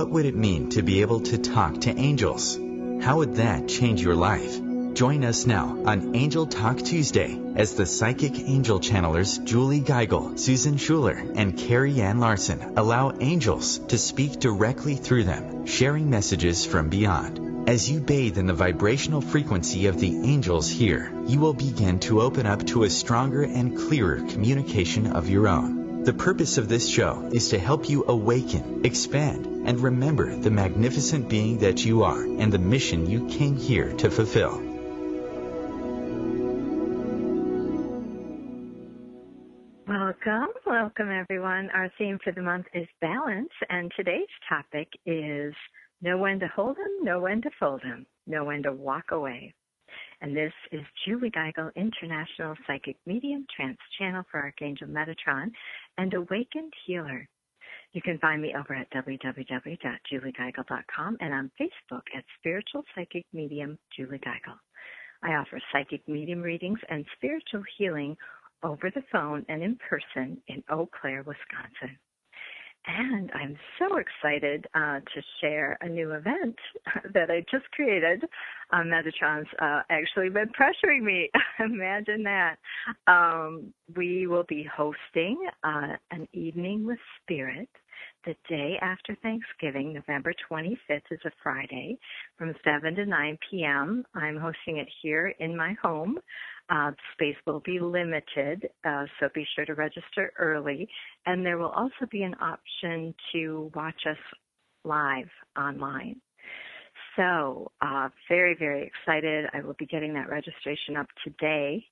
What would it mean to be able to talk to angels? How would that change your life? Join us now on Angel Talk Tuesday as the psychic angel channelers Julie Geigel, Susan Schuler, and Carrie Ann Larson allow angels to speak directly through them, sharing messages from beyond. As you bathe in the vibrational frequency of the angels here, you will begin to open up to a stronger and clearer communication of your own. The purpose of this show is to help you awaken, expand, and remember the magnificent being that you are and the mission you came here to fulfill. Welcome everyone. Our theme for the month is balance, and today's topic is know when to hold 'em, know when to fold 'em, know when to walk away. And this is Julie Geigel, International Psychic Medium, Trance Channel for Archangel Metatron, and Awakened Healer. You can find me over at www.juliegeigel.com and on Facebook at Spiritual Psychic Medium Julie Geigel. I offer psychic medium readings and spiritual healing over the phone and in person in Eau Claire, Wisconsin. And I'm so excited to share a new event that I just created. Metatron's actually been pressuring me. Imagine that. We will be hosting an evening with Spirit the day after Thanksgiving. November 25th is a Friday from 7 to 9 p.m. I'm hosting it here in my home. Space will be limited, so be sure to register early. And there will also be an option to watch us live online. So very, very excited. I will be getting that registration up today.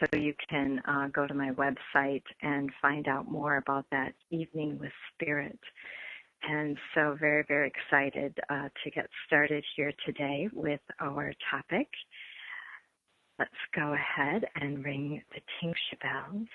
So you can go to my website and find out more about that evening with Spirit. And so very, very excited to get started here today with our topic. Let's go ahead and ring the tincture bells.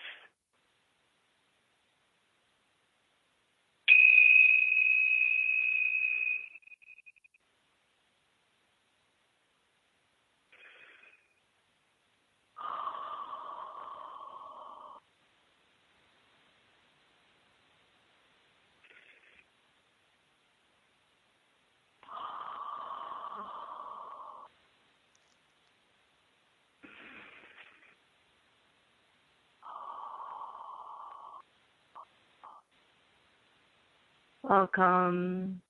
Welcome.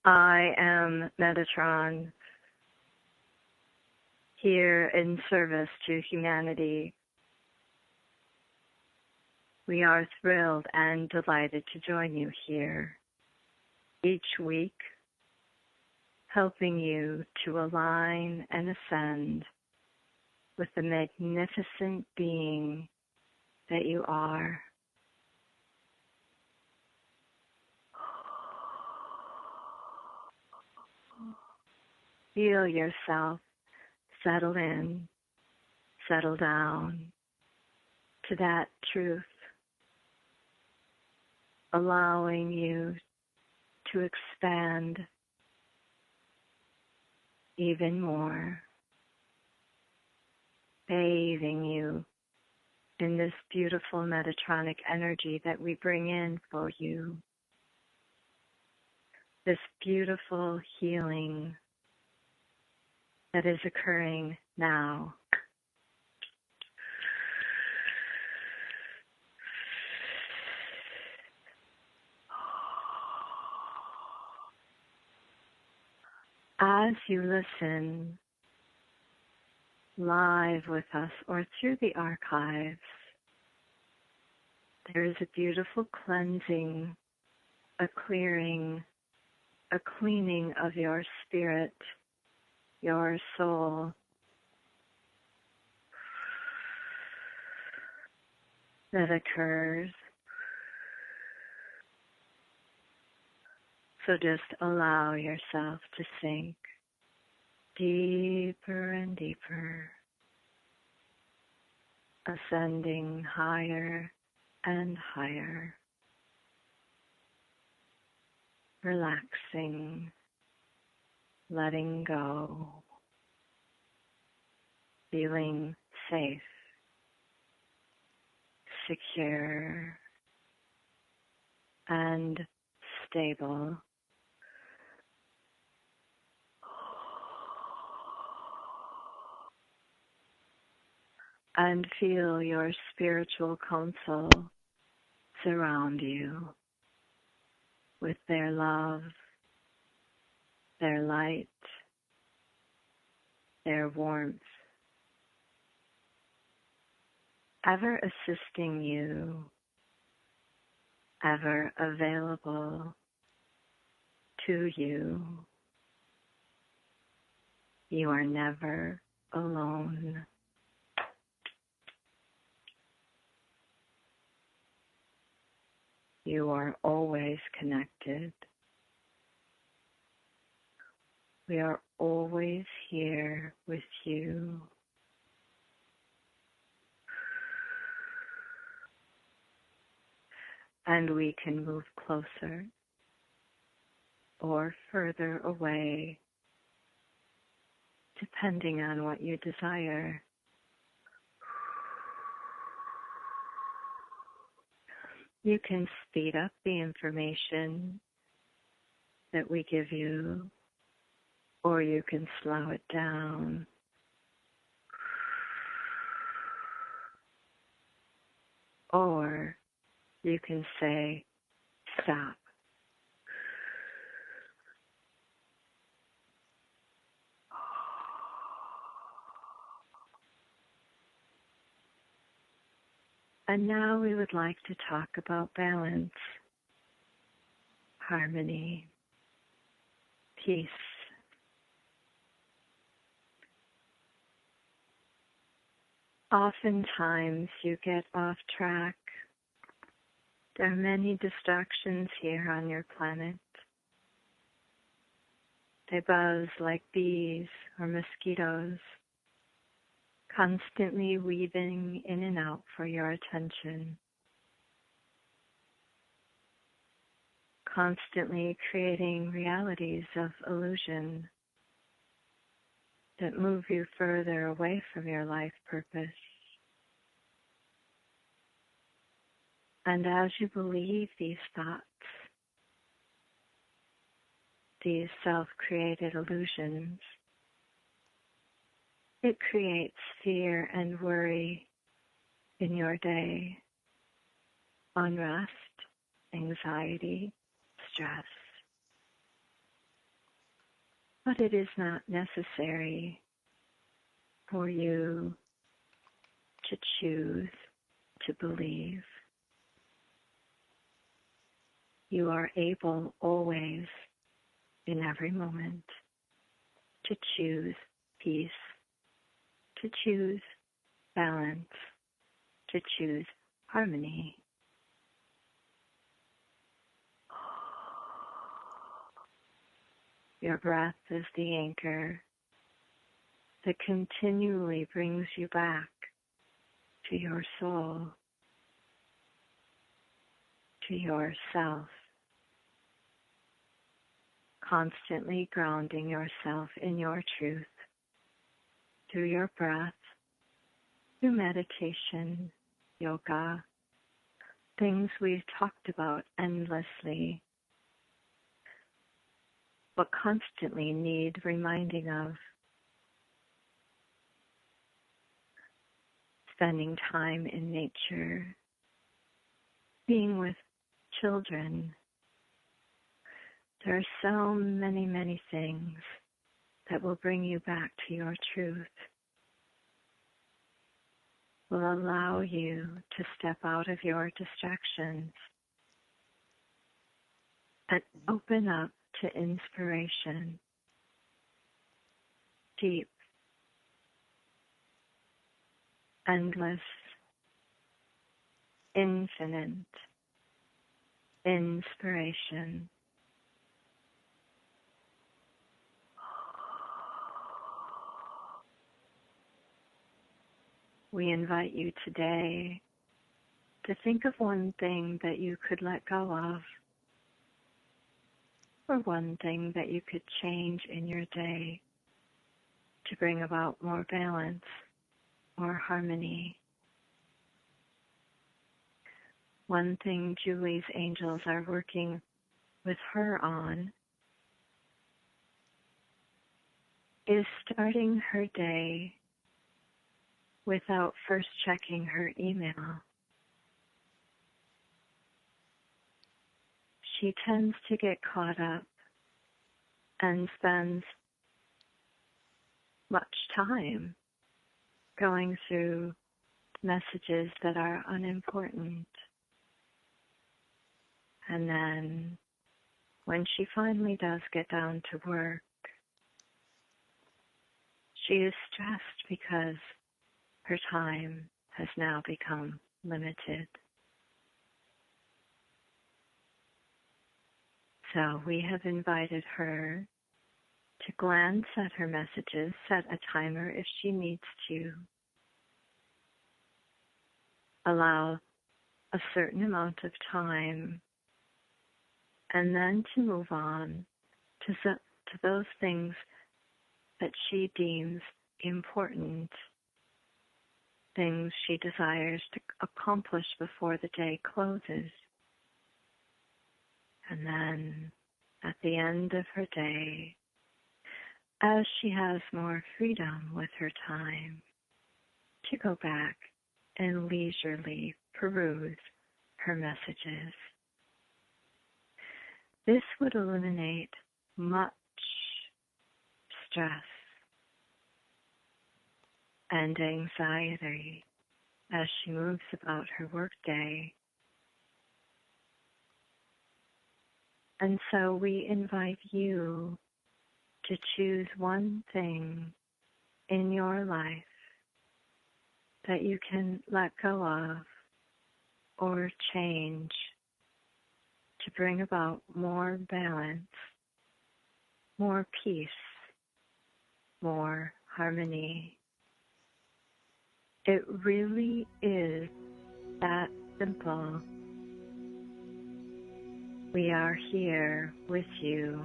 I am Metatron, here in service to humanity. We are thrilled and delighted to join you here each week, helping you to align and ascend with the magnificent being that you are. Feel yourself settle in, settle down to that truth, allowing you to expand even more, bathing you in this beautiful Metatronic energy that we bring in for you, this beautiful healing that is occurring now. As you listen live with us or through the archives, there is a beautiful cleansing, a clearing, a cleaning of your spirit, your soul, that occurs. So just allow yourself to sink deeper and deeper, ascending higher and higher, relaxing, letting go, feeling safe, secure, and stable. And feel your spiritual council surround you with their love, their light, their warmth, ever assisting you, ever available to you. You are never alone. You are always connected. We are always here with you. And we can move closer or further away, depending on what you desire. You can speed up the information that we give you, or you can slow it down. Or you can say, stop. And now we would like to talk about balance, harmony, peace. Oftentimes you get off track. There are many distractions here on your planet. They buzz like bees or mosquitoes, constantly weaving in and out for your attention, constantly creating realities of illusion that move you further away from your life purpose. And as you believe these thoughts, these self-created illusions, it creates fear and worry in your day, unrest, anxiety, stress. But it is not necessary for you to choose to believe. You are able always, in every moment, to choose peace, to choose balance, to choose harmony. Your breath is the anchor that continually brings you back to your soul, to yourself, constantly grounding yourself in your truth through your breath, through meditation, yoga, things we've talked about endlessly, but constantly need reminding of. Spending time in nature, being with children. There are so many, many things that will bring you back to your truth, will allow you to step out of your distractions and open up to inspiration, deep, endless, infinite inspiration. We invite you today to think of one thing that you could let go of, or one thing that you could change in your day to bring about more balance, more harmony. One thing Julie's angels are working with her on is starting her day without first checking her email. She tends to get caught up and spends much time going through messages that are unimportant. And then when she finally does get down to work, she is stressed because her time has now become limited. So we have invited her to glance at her messages, set a timer if she needs to, allow a certain amount of time, and then to move on to those things that she deems important, things she desires to accomplish before the day closes. And then at the end of her day, as she has more freedom with her time, to go back and leisurely peruse her messages. This would eliminate much stress and anxiety as she moves about her workday. And so we invite you to choose one thing in your life that you can let go of or change to bring about more balance, more peace, more harmony. It really is that simple. We are here with you.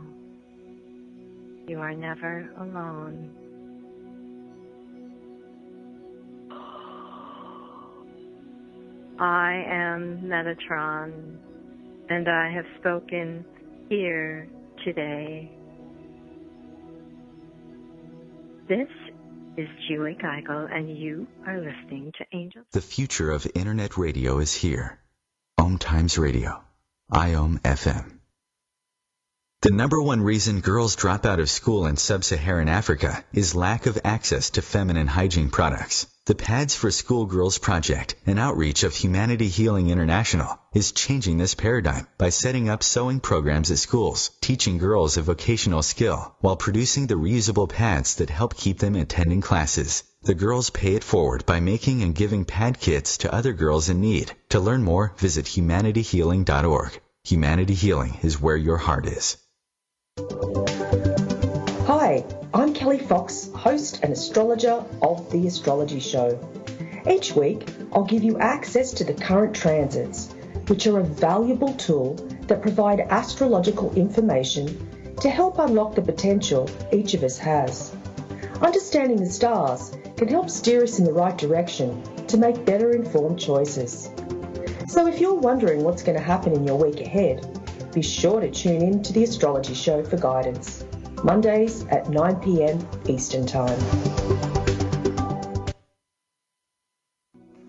You are never alone. I am Metatron, and I have spoken here today. This is Julie Geigel, and you are listening to Angels. The future of Internet radio is here. OMTimes Radio. IOM FM. The number one reason girls drop out of school in sub-Saharan Africa is lack of access to feminine hygiene products. The Pads for Schoolgirls Project, an outreach of Humanity Healing International, is changing this paradigm by setting up sewing programs at schools, teaching girls a vocational skill, while producing the reusable pads that help keep them attending classes. The girls pay it forward by making and giving pad kits to other girls in need. To learn more, visit humanityhealing.org. Humanity Healing is where your heart is. Hi, I'm Kelly Fox, host and astrologer of The Astrology Show. Each week, I'll give you access to the current transits, which are a valuable tool that provide astrological information to help unlock the potential each of us has. Understanding the stars can help steer us in the right direction to make better informed choices. So if you're wondering what's going to happen in your week ahead, be sure to tune in to The Astrology Show for guidance. Mondays at 9 p.m. Eastern Time.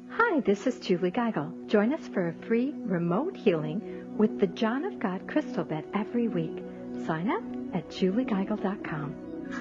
Hi, this is Julie Geigel. Join us for a free remote healing with the John of God Crystal Bed every week. Sign up at juliegeigel.com.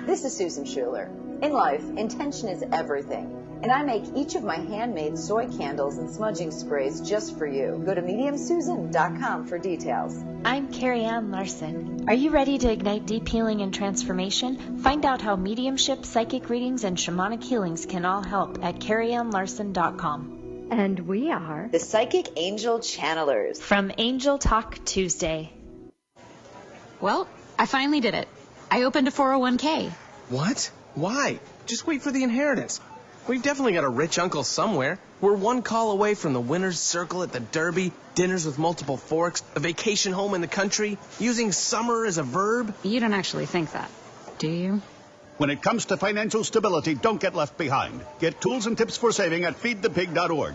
This is Susan Schuler. In life, intention is everything. And I make each of my handmade soy candles and smudging sprays just for you. Go to mediumsusan.com for details. I'm Carrie Ann Larson. Are you ready to ignite deep healing and transformation? Find out how mediumship, psychic readings, and shamanic healings can all help at carrieannlarson.com. And we are the Psychic Angel Channelers from Angel Talk Tuesday. Well, I finally did it. I opened a 401k. What? Why? Just wait for the inheritance. We've definitely got a rich uncle somewhere. We're one call away from the winner's circle at the Derby, dinners with multiple forks, a vacation home in the country, using summer as a verb. You don't actually think that, do you? When it comes to financial stability, don't get left behind. Get tools and tips for saving at feedthepig.org.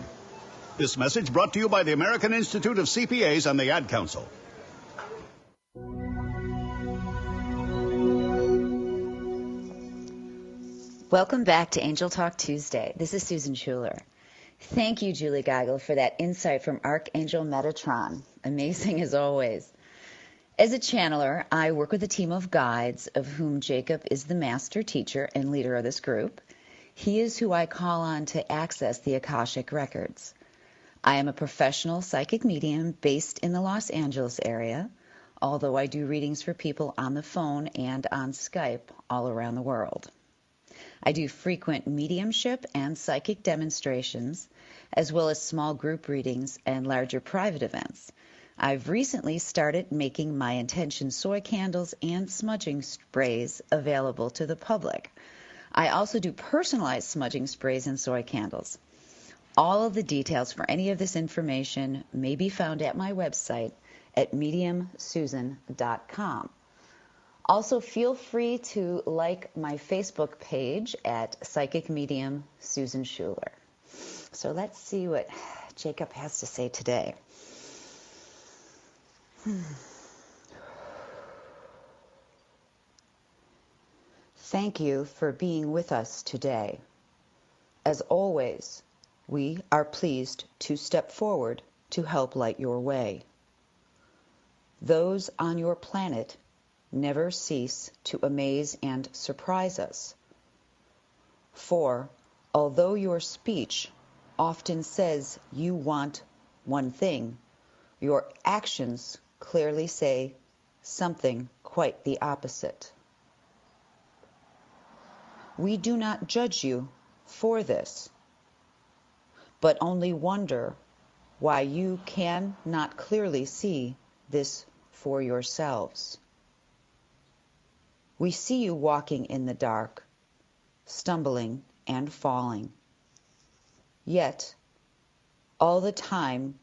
This message brought to you by the American Institute of CPAs and the Ad Council. Welcome back to Angel Talk Tuesday. This is Susan Schuler. Thank you, Julie Geigel, for that insight from Archangel Metatron. Amazing as always. As a channeler, I work with a team of guides, of whom Jacob is the master teacher and leader of this group. He is who I call on to access the Akashic records. I am a professional psychic medium based in the Los Angeles area, although I do readings for people on the phone and on Skype all around the world. I do frequent mediumship and psychic demonstrations, as well as small group readings and larger private events. I've recently started making my intention soy candles and smudging sprays available to the public. I also do personalized smudging sprays and soy candles. All of the details for any of this information may be found at my website at mediumsusan.com. Also, feel free to like my Facebook page at Psychic Medium Susan Schuler. So let's see what Jacob has to say today. Thank you for being with us today. As always, we are pleased to step forward to help light your way. Those on your planet never cease to amaze and surprise us. For, although your speech often says you want one thing, your actions clearly say something quite the opposite. We do not judge you for this, but only wonder why you cannot clearly see this for yourselves. We see you walking in the dark, stumbling and falling. Yet, all the time,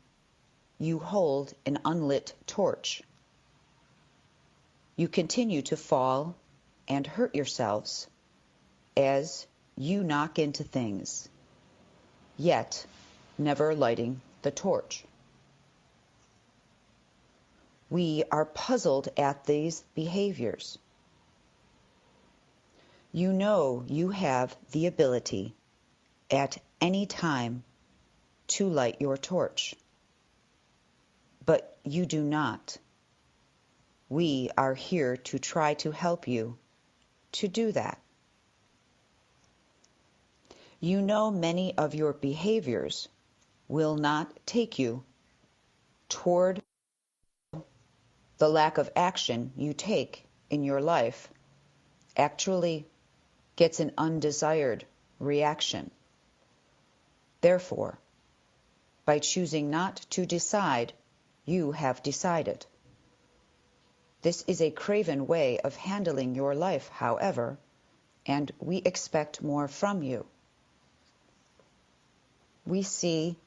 you hold an unlit torch. You continue to fall and hurt yourselves as you knock into things, yet never lighting the torch. We are puzzled at these behaviors. You know you have the ability at any time to light your torch, but you do not. We are here to try to help you to do that. You know many of your behaviors will not take you toward the lack of action you take in your life actually gets an undesired reaction. Therefore, by choosing not to decide, you have decided. This is a craven way of handling your life, however, and we expect more from you. We see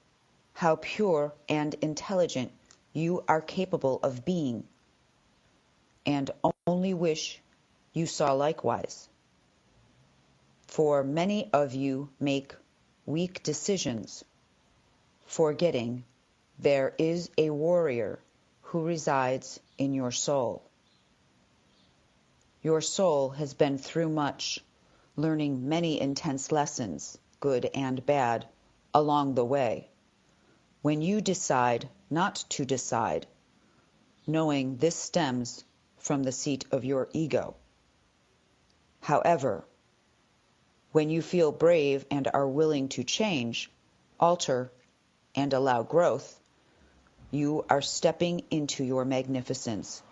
how pure and intelligent you are capable of being, and only wish you saw likewise. For many of you make weak decisions, forgetting there is a warrior who resides in your soul. Your soul has been through much, learning many intense lessons, good and bad, along the way. When you decide not to decide, knowing this stems from the seat of your ego. However, when you feel brave and are willing to change, alter, and allow growth, you are stepping into your magnificence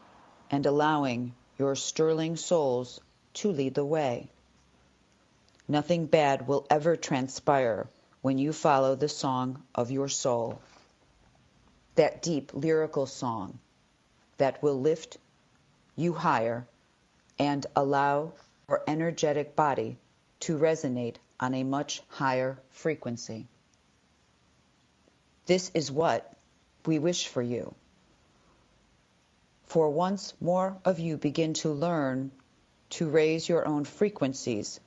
and allowing your sterling souls to lead the way. Nothing bad will ever transpire when you follow the song of your soul, that deep lyrical song that will lift you higher and allow your energetic body to resonate on a much higher frequency. This is what we wish for you. For once more of you begin to learn to raise your own frequencies,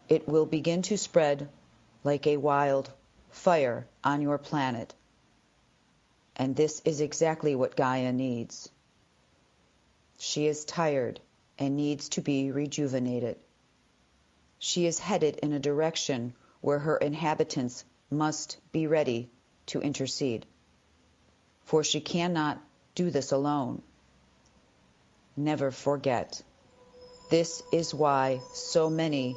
it will begin to spread like a wild fire on your planet. And this is exactly what Gaia needs. She is tired and needs to be rejuvenated. She is headed in a direction where her inhabitants must be ready to intercede, for she cannot do this alone. Never forget, this is why so many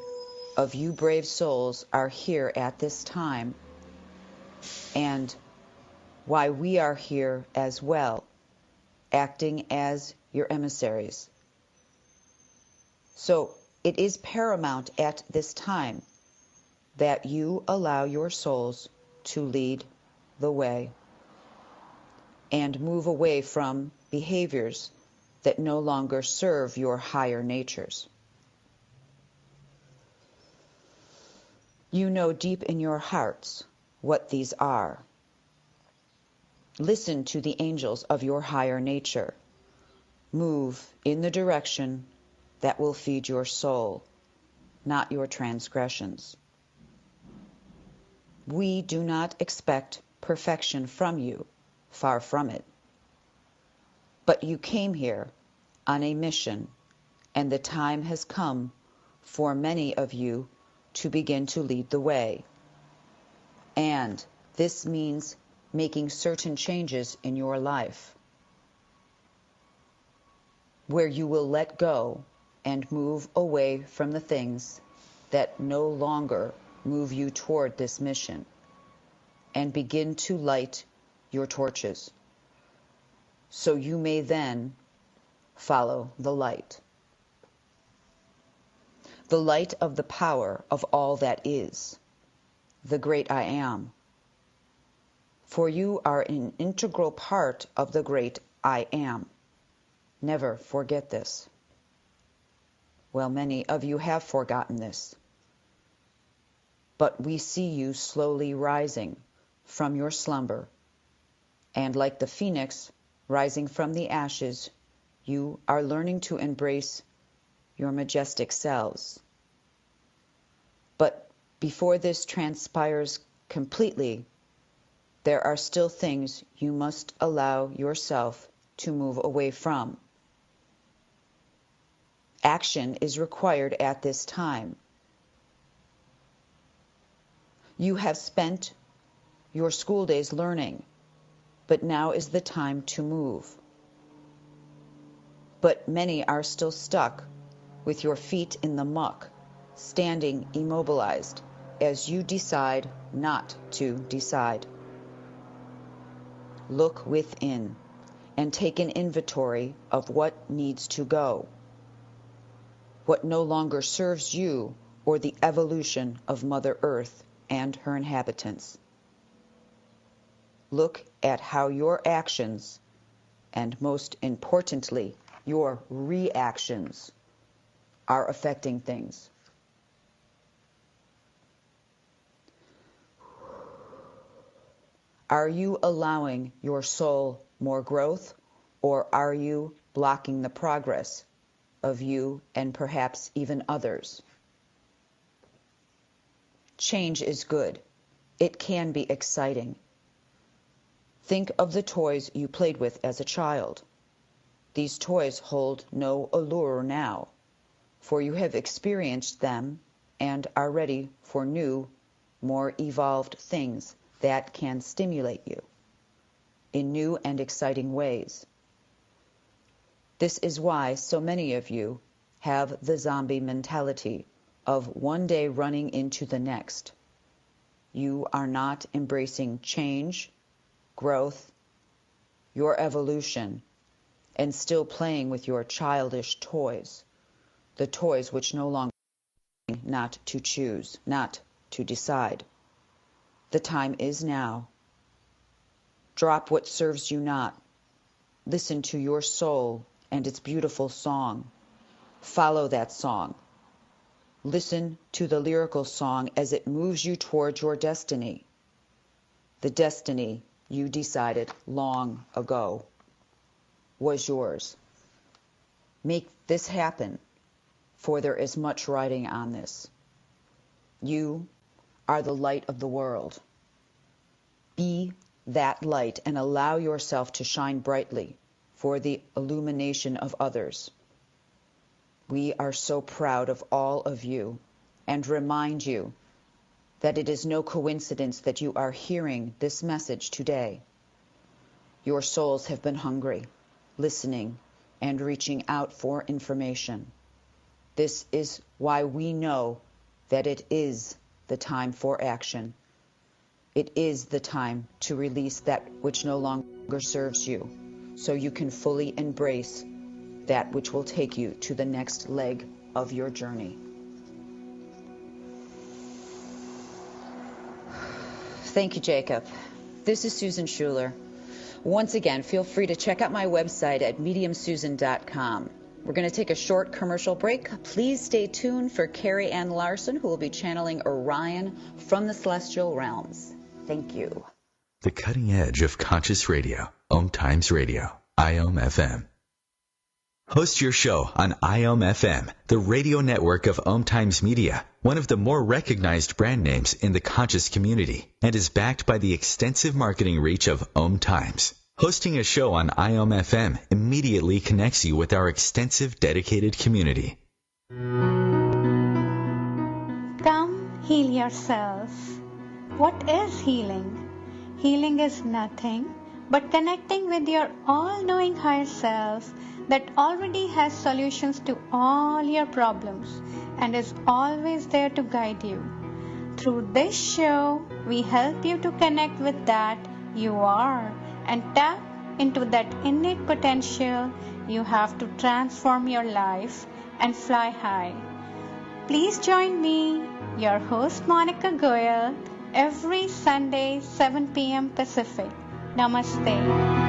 of you brave souls are here at this time, and why we are here as well, acting as your emissaries. So it is paramount at this time that you allow your souls to lead the way and move away from behaviors that no longer serve your higher natures. You know deep in your hearts what these are. Listen to the angels of your higher nature. Move in the direction that will feed your soul, not your transgressions. We do not expect perfection from you, far from it. But you came here on a mission, and the time has come for many of you to begin to lead the way. And this means making certain changes in your life, where you will let go and move away from the things that no longer move you toward this mission, and begin to light your torches, so you may then follow the light of the power of all that is, the great I am. For you are an integral part of the great I am. Never forget this. Well, many of you have forgotten this. But we see you slowly rising from your slumber, and like the phoenix rising from the ashes, you are learning to embrace your majestic selves. But before this transpires completely, there are still things you must allow yourself to move away from. Action is required at this time. You have spent your school days learning, but now is the time to move. But many are still stuck with your feet in the muck, standing immobilized as you decide not to decide. Look within and take an inventory of what needs to go, what no longer serves you or the evolution of Mother Earth and her inhabitants. Look at how your actions, and most importantly, your reactions, are affecting things. Are you allowing your soul more growth, or are you blocking the progress of you and perhaps even others? Change is good. It can be exciting. Think of the toys you played with as a child. These toys hold no allure now, for you have experienced them and are ready for new, more evolved things that can stimulate you in new and exciting ways. This is why so many of you have the zombie mentality of one day running into the next. You are not embracing change, growth, your evolution, and still playing with your childish toys, the toys which no longer not to choose, not to decide. The time is now. Drop what serves you not. Listen to your soul and its beautiful song. Follow that song. Listen to the lyrical song as it moves you towards your destiny, the destiny you decided long ago was yours. Make this happen, for there is much riding on this. You are the light of the world. Be that light and allow yourself to shine brightly for the illumination of others. We are so proud of all of you and remind you that it is no coincidence that you are hearing this message today. Your souls have been hungry, listening, and reaching out for information. This is why we know that it is the time for action. It is the time to release that which no longer serves you, so you can fully embrace that which will take you to the next leg of your journey. Thank you, Jacob. This is Susan Schuler. Once again, feel free to check out my website at mediumsusan.com. We're going to take a short commercial break. Please stay tuned for Carrie Ann Larson, who will be channeling Orion from the celestial realms. Thank you. The cutting edge of conscious radio, OMTimes Radio, IOM FM. Host your show on IOM FM, the radio network of OMTimes Media, one of the more recognized brand names in the conscious community, and is backed by the extensive marketing reach of OMTimes. Hosting a show on IOM FM immediately connects you with our extensive dedicated community. Come heal yourself. What is healing? Healing is nothing but connecting with your all-knowing higher self that already has solutions to all your problems and is always there to guide you. Through this show, we help you to connect with that you are and tap into that innate potential you have to transform your life and fly high. Please join me, your host Monica Goyal, every Sunday, 7 p.m. Pacific. Namaste.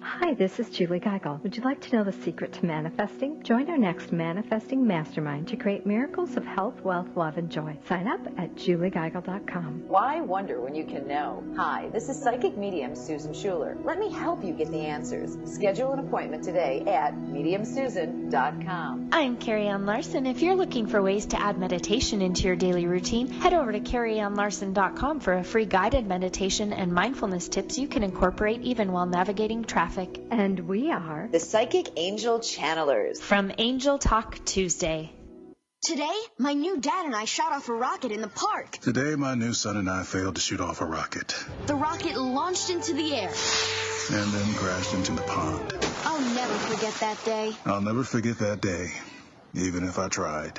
Hi, this is Julie Geigel. Would you like to know the secret to manifesting? Join our next Manifesting Mastermind to create miracles of health, wealth, love, and joy. Sign up at juliegeigel.com. Why wonder when you can know? Hi, this is psychic medium Susan Schuler. Let me help you get the answers. Schedule an appointment today at mediumsusan.com. I'm Carrie Ann Larson. If you're looking for ways to add meditation into your daily routine, head over to carrieannlarson.com for a free guided meditation and mindfulness tips you can incorporate even while navigating traffic. And we are the Psychic Angel Channelers from Angel Talk Tuesday. Today, my new dad and I shot off a rocket in the park. Today, my new son and I failed to shoot off a rocket. The rocket launched into the air and then crashed into the pond. I'll never forget that day. I'll never forget that day, even if I tried.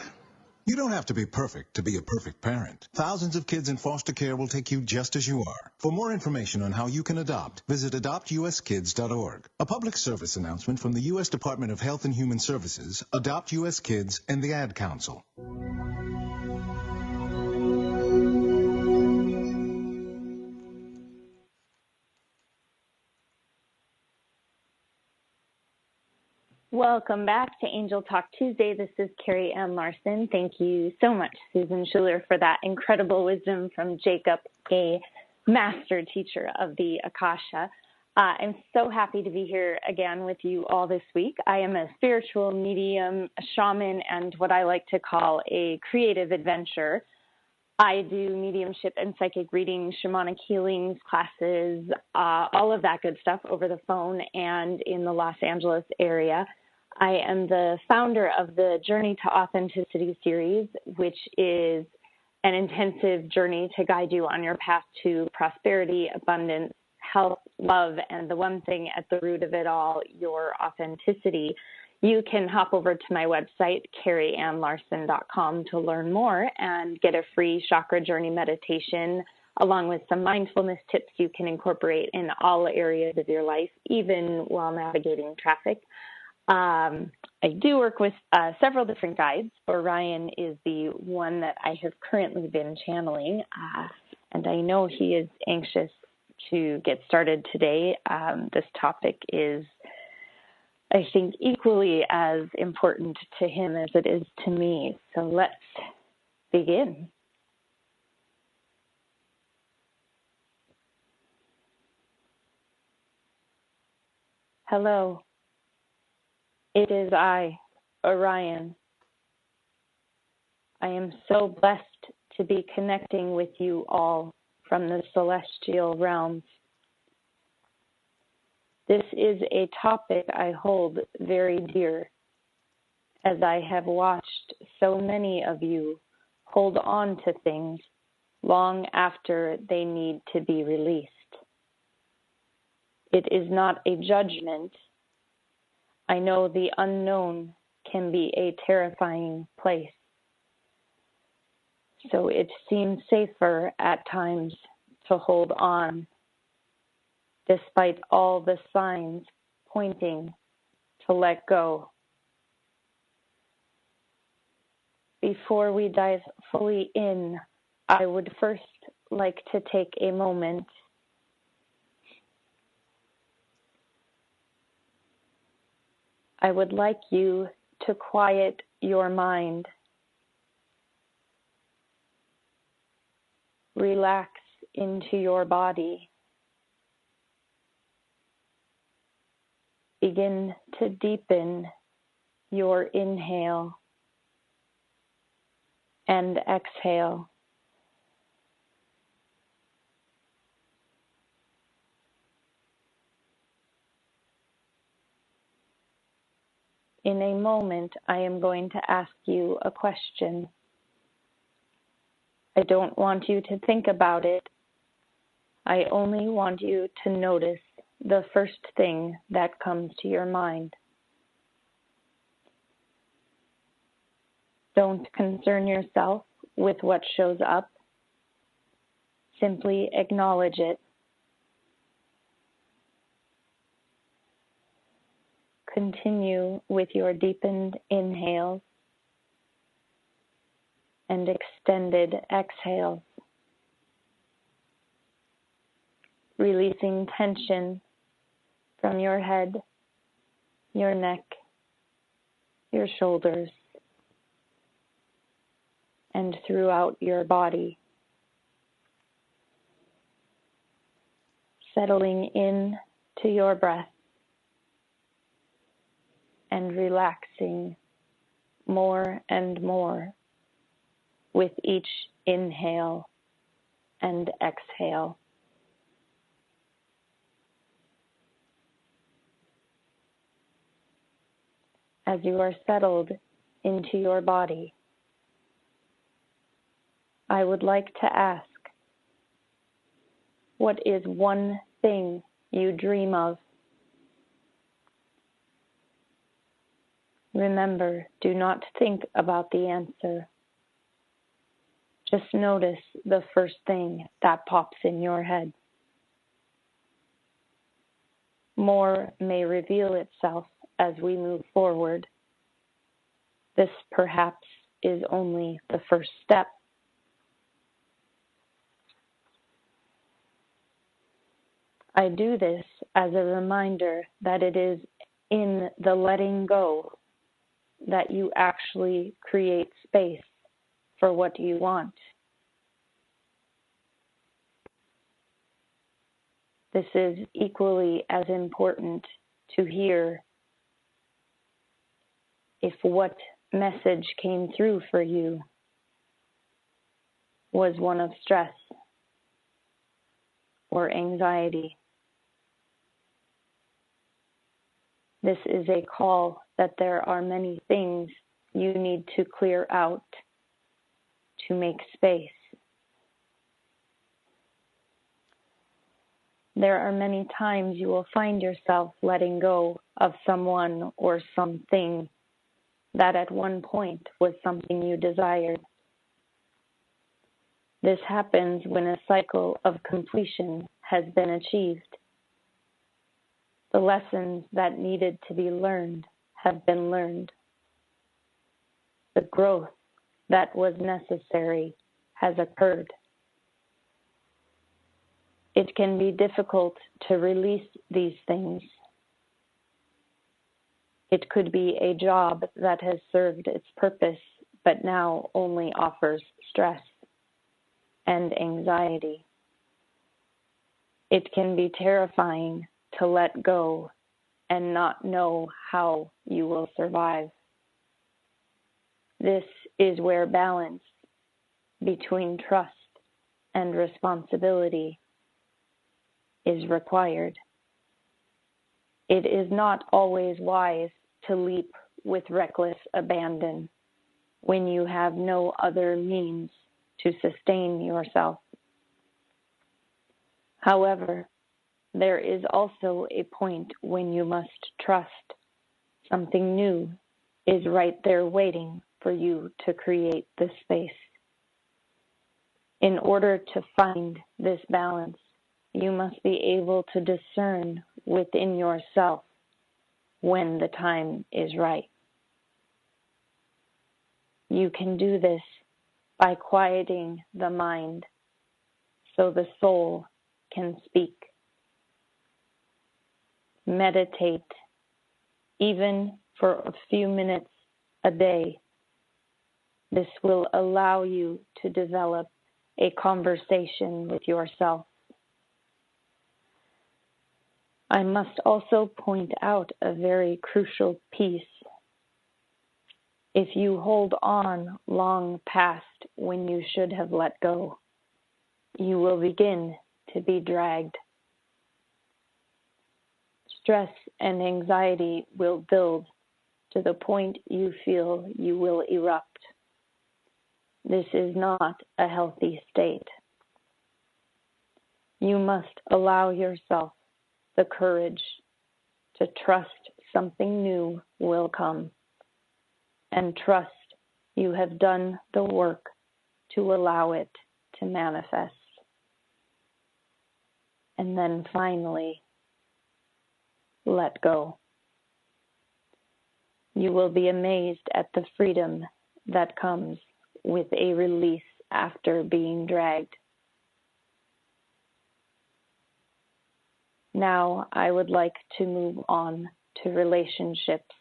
You don't have to be perfect to be a perfect parent. Thousands of kids in foster care will take you just as you are. For more information on how you can adopt, visit adoptuskids.org. A public service announcement from the U.S. Department of Health and Human Services, Adopt U.S. Kids, and the Ad Council. Welcome back to Angel Talk Tuesday. This is Carrie Ann Larson. Thank you so much, Susan Schuler, for that incredible wisdom from Jacob, a master teacher of the Akasha. I'm so happy to be here again with you all this week. I am a spiritual medium, a shaman, and what I like to call a creative adventurer. I do mediumship and psychic readings, shamanic healings, classes, all of that good stuff over the phone and in the Los Angeles area. I am the founder of the Journey to Authenticity series, which is an intensive journey to guide you on your path to prosperity, abundance, health, love, and the one thing at the root of it all, your authenticity. You can hop over to my website, carrieannlarson.com, to learn more and get a free chakra journey meditation along with some mindfulness tips you can incorporate in all areas of your life, even while navigating traffic. I do work with several different guides. Orion is the one that I have currently been channeling, and I know he is anxious to get started today. This topic is, I think, equally as important to him as it is to me. So let's begin. Hello. It is I, Orion. I am so blessed to be connecting with you all from the celestial realms. This is a topic I hold very dear, as I have watched so many of you hold on to things long after they need to be released. It is not a judgment. I know the unknown can be a terrifying place. So it seems safer at times to hold on, despite all the signs pointing to let go. Before we dive fully in, I would first like to take a moment I would like you to quiet your mind. Relax into your body. Begin to deepen your inhale and exhale. In a moment, I am going to ask you a question. I don't want you to think about it. I only want you to notice the first thing that comes to your mind. Don't concern yourself with what shows up. Simply acknowledge it. Continue with your deepened inhales and extended exhales, releasing tension from your head, your neck, your shoulders, and throughout your body. Settling in to your breath and relaxing more and more with each inhale and exhale. As you are settled into your body, I would like to ask, what is one thing you dream of? Remember, do not think about the answer. Just notice the first thing that pops in your head. More may reveal itself as we move forward. This perhaps is only the first step. I do this as a reminder that it is in the letting go that you actually create space for what you want. This is equally as important to hear if what message came through for you was one of stress or anxiety. This is a call that there are many things you need to clear out to make space. There are many times you will find yourself letting go of someone or something that at one point was something you desired. This happens when a cycle of completion has been achieved. The lessons that needed to be learned have been learned. The growth that was necessary has occurred. It can be difficult to release these things. It could be a job that has served its purpose, but now only offers stress and anxiety. It can be terrifying to let go and not know how you will survive. This is where balance between trust and responsibility is required. It is not always wise to leap with reckless abandon when you have no other means to sustain yourself. However, there is also a point when you must trust something new is right there waiting for you to create this space. In order to find this balance, you must be able to discern within yourself when the time is right. You can do this by quieting the mind so the soul can speak. Meditate, even for a few minutes a day. This will allow you to develop a conversation with yourself. I must also point out a very crucial piece. If you hold on long past when you should have let go, you will begin to be dragged. Stress and anxiety will build to the point you feel you will erupt. This is not a healthy state. You must allow yourself the courage to trust something new will come, and trust you have done the work to allow it to manifest. And then finally, let go. You will be amazed at the freedom that comes with a release after being dragged. Now I would like to move on to relationships.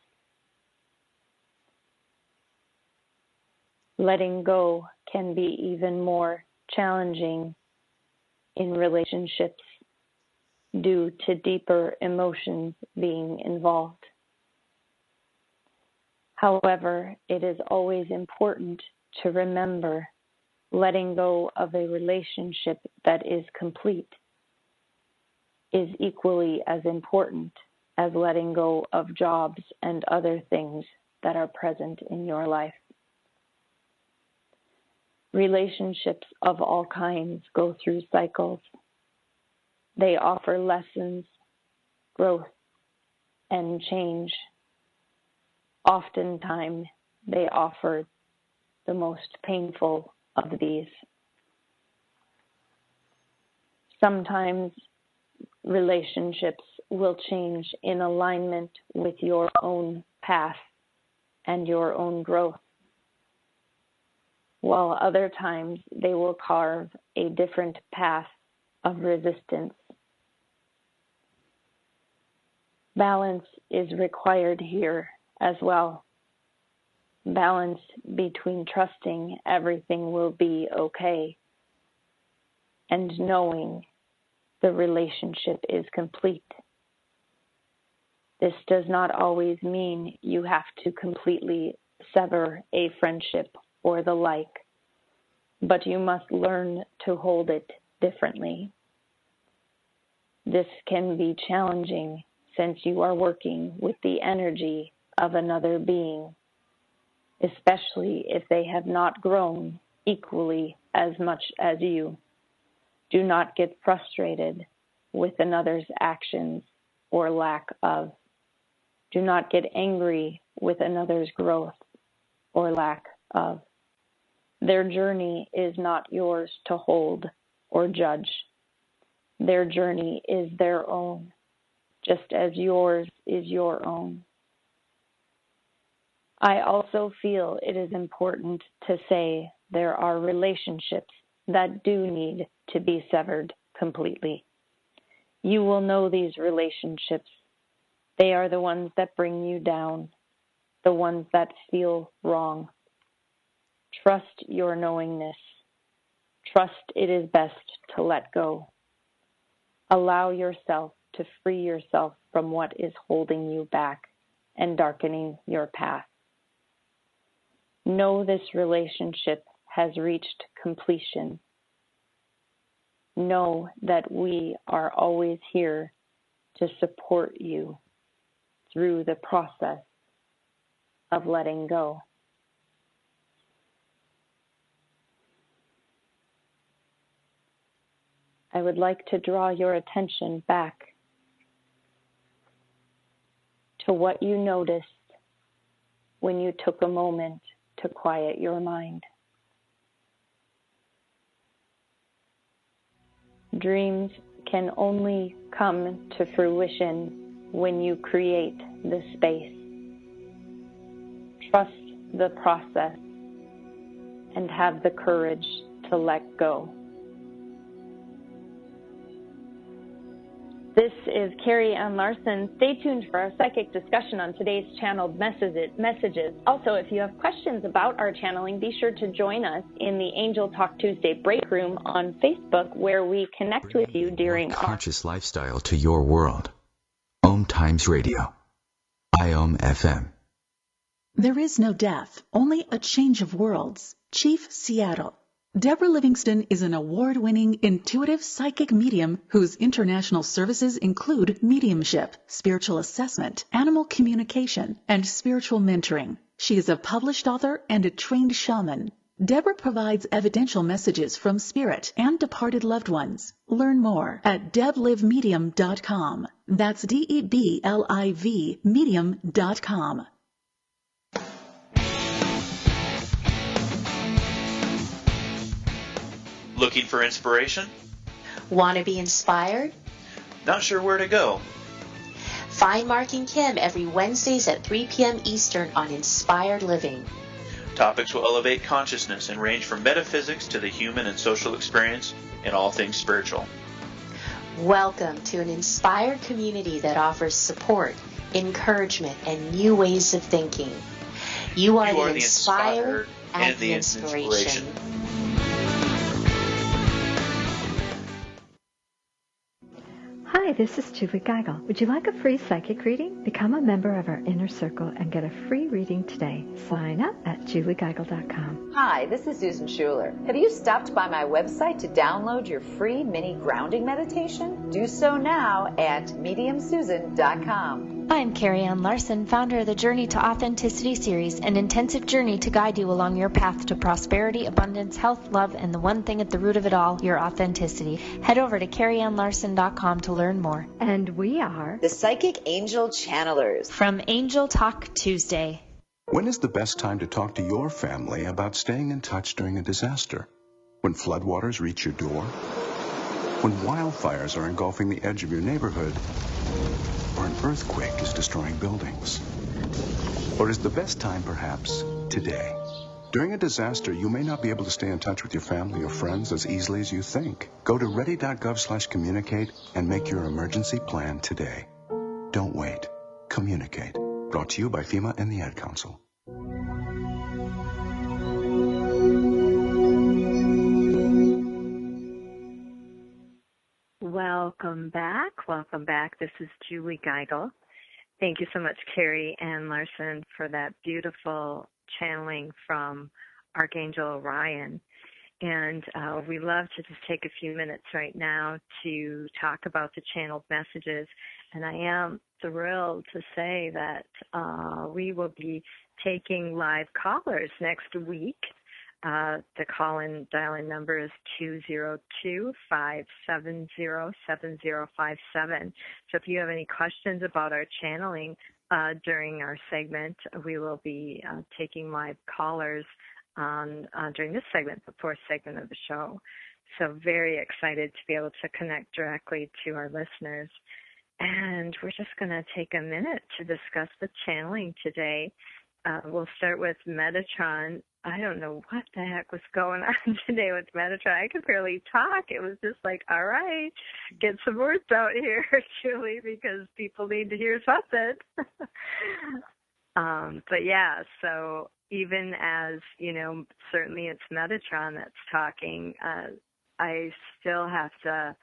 Letting go can be even more challenging in relationships due to deeper emotions being involved. However, it is always important to remember letting go of a relationship that is complete is equally as important as letting go of jobs and other things that are present in your life. Relationships of all kinds go through cycles. They offer lessons, growth, and change. Oftentimes, they offer the most painful of these. Sometimes relationships will change in alignment with your own path and your own growth, while other times they will carve a different path of resistance. Balance is required here as well. Balance between trusting everything will be okay and knowing the relationship is complete. This does not always mean you have to completely sever a friendship or the like, but you must learn to hold it differently. This can be challenging since you are working with the energy of another being, especially if they have not grown equally as much as you. Do not get frustrated with another's actions or lack of. Do not get angry with another's growth or lack of. Their journey is not yours to hold or judge. Their journey is their own, just as yours is your own. I also feel it is important to say there are relationships that do need to be severed completely. You will know these relationships. They are the ones that bring you down, the ones that feel wrong. Trust your knowingness. Trust it is best to let go. Allow yourself to free yourself from what is holding you back and darkening your path. Know this relationship has reached completion. Know that we are always here to support you through the process of letting go. I would like to draw your attention back to what you noticed when you took a moment to quiet your mind. Dreams can only come to fruition when you create the space. Trust the process and have the courage to let go. This is Carrie Ann Larson. Stay tuned for our psychic discussion on today's channeled messages. Also, if you have questions about our channeling, be sure to join us in the Angel Talk Tuesday break room on Facebook, where we connect with you during conscious lifestyle to your world. OMTimes Radio. IOM FM. There is no death, only a change of worlds. Chief Seattle. Deborah Livingston is an award-winning intuitive psychic medium whose international services include mediumship, spiritual assessment, animal communication, and spiritual mentoring. She is a published author and a trained shaman. Deborah provides evidential messages from spirit and departed loved ones. Learn more at deblivemedium.com. That's DEBLIV medium.com. Looking for inspiration? Want to be inspired? Not sure where to go? Find Mark and Kim every Wednesdays at 3 p.m. Eastern on Inspired Living. Topics will elevate consciousness and range from metaphysics to the human and social experience and all things spiritual. Welcome to an inspired community that offers support, encouragement, and new ways of thinking. You are the inspired and the inspiration. Hi, this is Julie Geigel. Would you like a free psychic reading? Become a member of our inner circle and get a free reading today. Sign up at juliegeigel.com. Hi, this is Susan Schuler. Have you stopped by my website to download your free mini grounding meditation? Do so now at mediumsusan.com. I'm Carrie Ann Larson, founder of the Journey to Authenticity series, an intensive journey to guide you along your path to prosperity, abundance, health, love, and the one thing at the root of it all, your authenticity. Head over to carrieannlarson.com to learn more. And we are the Psychic Angel Channelers from Angel Talk Tuesday. When is the best time to talk to your family about staying in touch during a disaster? When floodwaters reach your door? When wildfires are engulfing the edge of your neighborhood? Or an earthquake is destroying buildings? Or is the best time perhaps today? During a disaster, you may not be able to stay in touch with your family or friends as easily as you think. Go to ready.gov/communicate and make your emergency plan today. Don't wait. Communicate. Brought to you by FEMA and the Ad Council. Welcome back. Welcome back. This is Julie Geigel. Thank you so much, Carrie Ann Larson, for that beautiful channeling from Archangel Orion. And we love to just take a few minutes right now to talk about the channeled messages. And I am thrilled to say that we will be taking live callers next week. The call-in dial-in number is 202-570-7057. So if you have any questions about our channeling during our segment, we will be taking live callers during this segment, the fourth segment of the show. So very excited to be able to connect directly to our listeners. And we're just going to take a minute to discuss the channeling today. We'll start with Metatron. I don't know what the heck was going on today with Metatron. I could barely talk. It was just like, all right, get some words out here, Julie, because people need to hear something. But yeah, so even as, you know, certainly it's Metatron that's talking, I still have to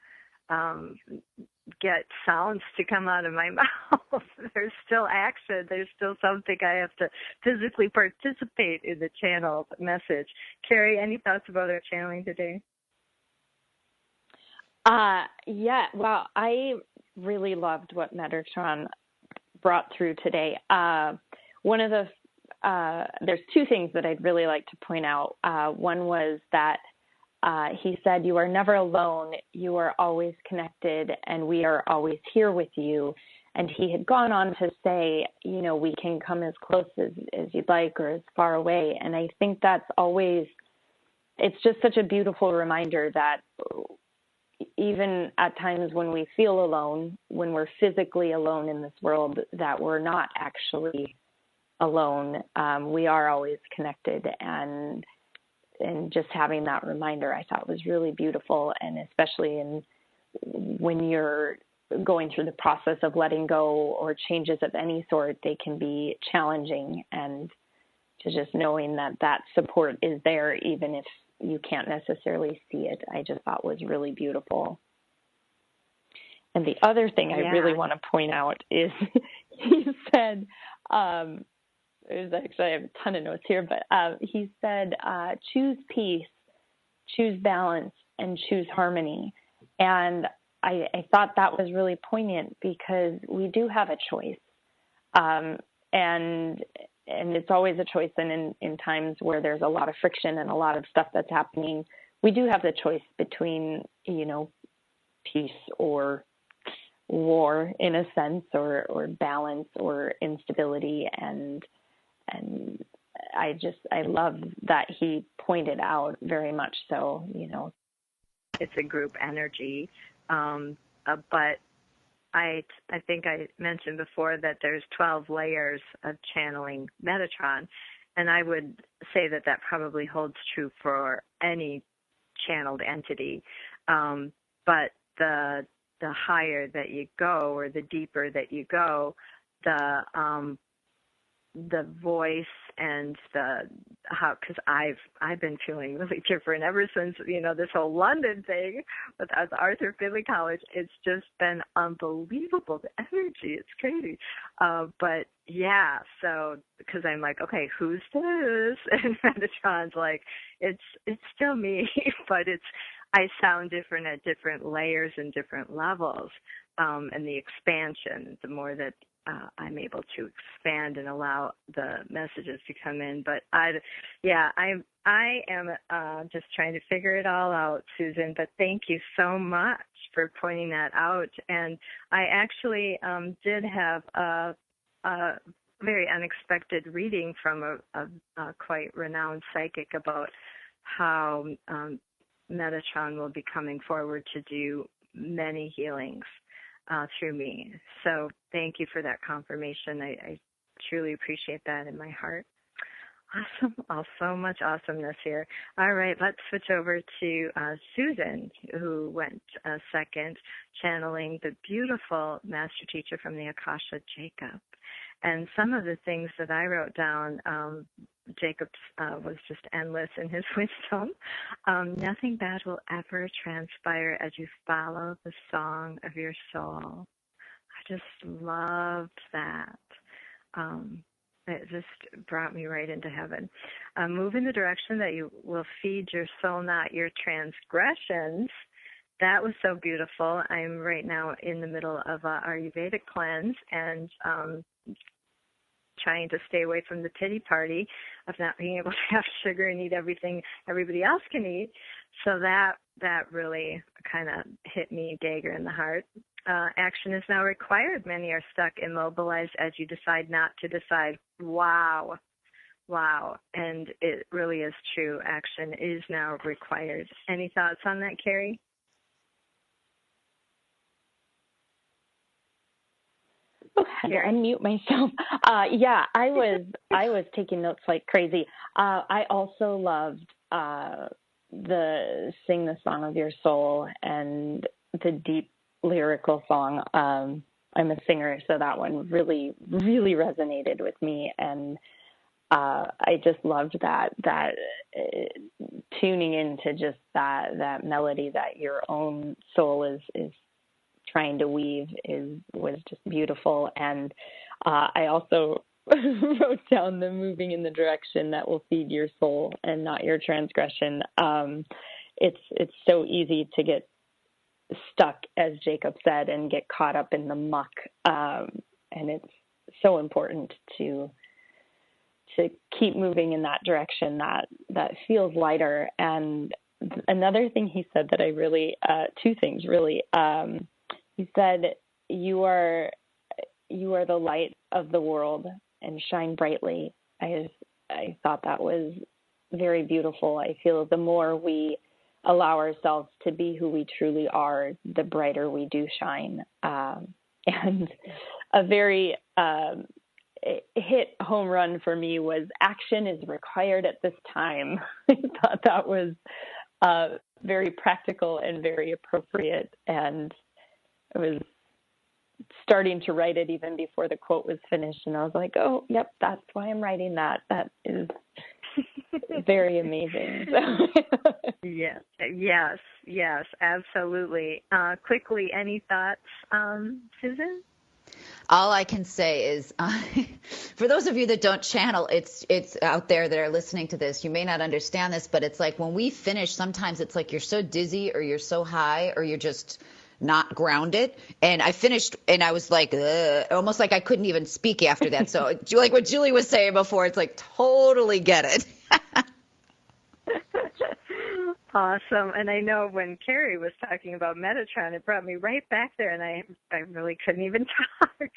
get sounds to come out of my mouth. There's still action. There's still something I have to physically participate in the channel message. Carrie, any thoughts about our channeling today? Yeah, well, I really loved what Metatron brought through today. One of the there's two things that I'd really like to point out. One was that he said, "You are never alone. You are always connected, and we are always here with you." And he had gone on to say, you know, we can come as close as you'd like or as far away. And I think that's always, it's just such a beautiful reminder that even at times when we feel alone, when we're physically alone in this world, that we're not actually alone. We are always connected. And just having that reminder, I thought was really beautiful. And especially when you're going through the process of letting go or changes of any sort, they can be challenging, and to just knowing that support is there, even if you can't necessarily see it, I just thought was really beautiful. And the other thing I really want to point out is he said, there's actually, I have a ton of notes here, but he said, choose peace, choose balance, and choose harmony. And I thought that was really poignant, because we do have a choice. And it's always a choice. And in times where there's a lot of friction and a lot of stuff that's happening, we do have the choice between, you know, peace or war in a sense, or balance or instability. And I love that he pointed out very much so, you know. It's a group energy. But I think I mentioned before that there's 12 layers of channeling Metatron, and I would say that probably holds true for any channeled entity. But the higher that you go, or the deeper that you go, the voice and because I've been feeling really different ever since, you know, this whole London thing with Arthur Finley College. It's just been unbelievable, the energy. It's crazy. But yeah, so because I'm like, okay, who's this? And Metatron's like, it's still me, but I sound different at different layers and different levels. And the expansion, the more that I'm able to expand and allow the messages to come in. But I am just trying to figure it all out, Susan, but thank you so much for pointing that out. And I actually did have a very unexpected reading from a quite renowned psychic about how Metatron will be coming forward to do many healings through me. So thank you for that confirmation. I truly appreciate that in my heart. Awesome. So much awesomeness here. All right, let's switch over to Susan, who went second, channeling the beautiful master teacher from the Akasha, Jacob. And some of the things that I wrote down, Jacob's was just endless in his wisdom. Nothing bad will ever transpire as you follow the song of your soul. I just loved that. It just brought me right into heaven. Move in the direction that you will feed your soul, not your transgressions. That was so beautiful. I'm right now in the middle of a Ayurvedic cleanse, and trying to stay away from the pity party of not being able to have sugar and eat everything everybody else can eat. So that really kind of hit me dagger in the heart. Action is now required. Many are stuck, immobilized as you decide not to decide. Wow. And it really is true. Action is now required. Any thoughts on that, Carrie? Oh, I had to unmute myself. Yeah, I was taking notes like crazy. I also loved the Sing the Song of Your Soul and the deep lyrical song. I'm a singer, so that one really, really resonated with me. And I just loved that tuning into just that melody that your own soul is trying to weave was just beautiful. And I also wrote down the moving in the direction that will feed your soul and not your transgression. It's so easy to get stuck, as Jacob said, and get caught up in the muck. And it's so important to to keep moving in that direction that feels lighter. And another thing he said that I really, two things really. He said, "You are the light of the world and shine brightly." I thought that was very beautiful. I feel the more we allow ourselves to be who we truly are, the brighter we do shine. And a very hit home run for me was "action is required at this time." I thought that was very practical and very appropriate. And I was starting to write it even before the quote was finished. And I was like, oh, yep, that's why I'm writing that. That is very amazing. Yes, absolutely. Quickly, any thoughts, Susan? All I can say is, for those of you that don't channel, it's out there that are listening to this, you may not understand this, but it's like when we finish, sometimes it's like you're so dizzy or you're so high or you're just not grounded. And I finished and I was like, almost like I couldn't even speak after that. So like what Julie was saying before, it's like totally get it. Awesome. And I know when Carrie was talking about Metatron, it brought me right back there, and I really couldn't even talk.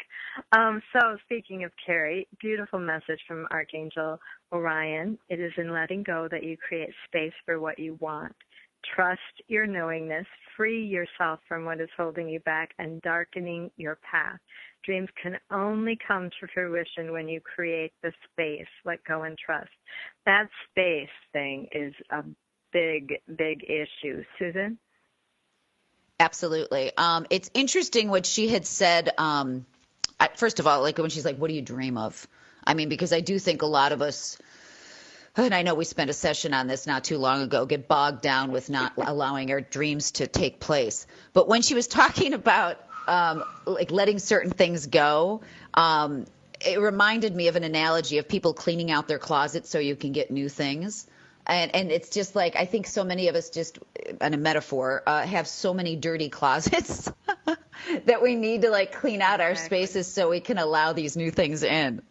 So speaking of Carrie, beautiful message from Archangel Orion. It is in letting go that you create space for what you want. Trust your knowingness. Free yourself from what is holding you back and darkening your path. Dreams can only come to fruition when you create the space. Let go and trust. That space thing is a big issue. Susan? Absolutely. It's interesting what she had said. First of all, like when she's like, what do you dream of? I mean, because I do think a lot of us, and I know we spent a session on this not too long ago, get bogged down with not allowing our dreams to take place. But when she was talking about like letting certain things go, it reminded me of an analogy of people cleaning out their closets so you can get new things. And it's just like, I think so many of us just, in a metaphor, have so many dirty closets that we need to like clean out our spaces so we can allow these new things in.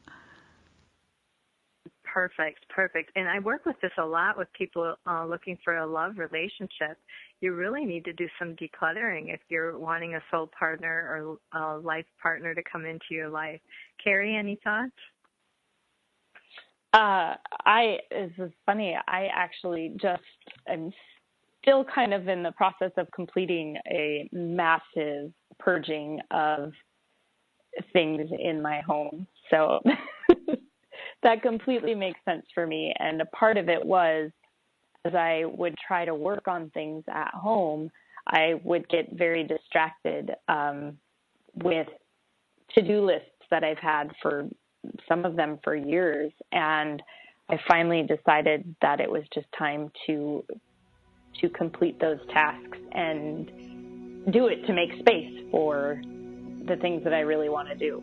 Perfect. And I work with this a lot with people looking for a love relationship. You really need to do some decluttering if you're wanting a soul partner or a life partner to come into your life. Carrie, any thoughts? This is funny. I actually am still kind of in the process of completing a massive purging of things in my home. So that completely makes sense for me. And a part of it was, as I would try to work on things at home, I would get very distracted with to-do lists that I've had for some of them for years. And I finally decided that it was just time to complete those tasks and do it to make space for the things that I really want to do.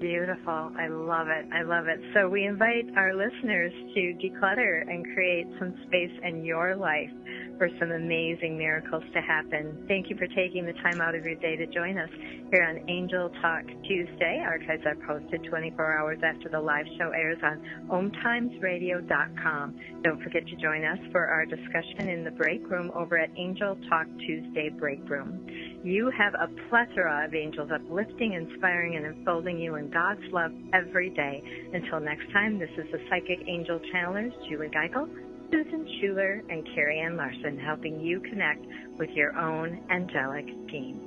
Beautiful. I love it. So we invite our listeners to declutter and create some space in your life for some amazing miracles to happen. Thank you for taking the time out of your day to join us here on Angel Talk Tuesday. Archives are posted 24 hours after the live show airs on OMTimesRadio.com. Don't forget to join us for our discussion in the break room over at Angel Talk Tuesday Break Room. You have a plethora of angels uplifting, inspiring, and enfolding you in God's love every day. Until next time, this is the Psychic Angel Channelers, Julie Geigel, Susan Schuler, and Carrie Ann Larson, helping you connect with your own angelic team.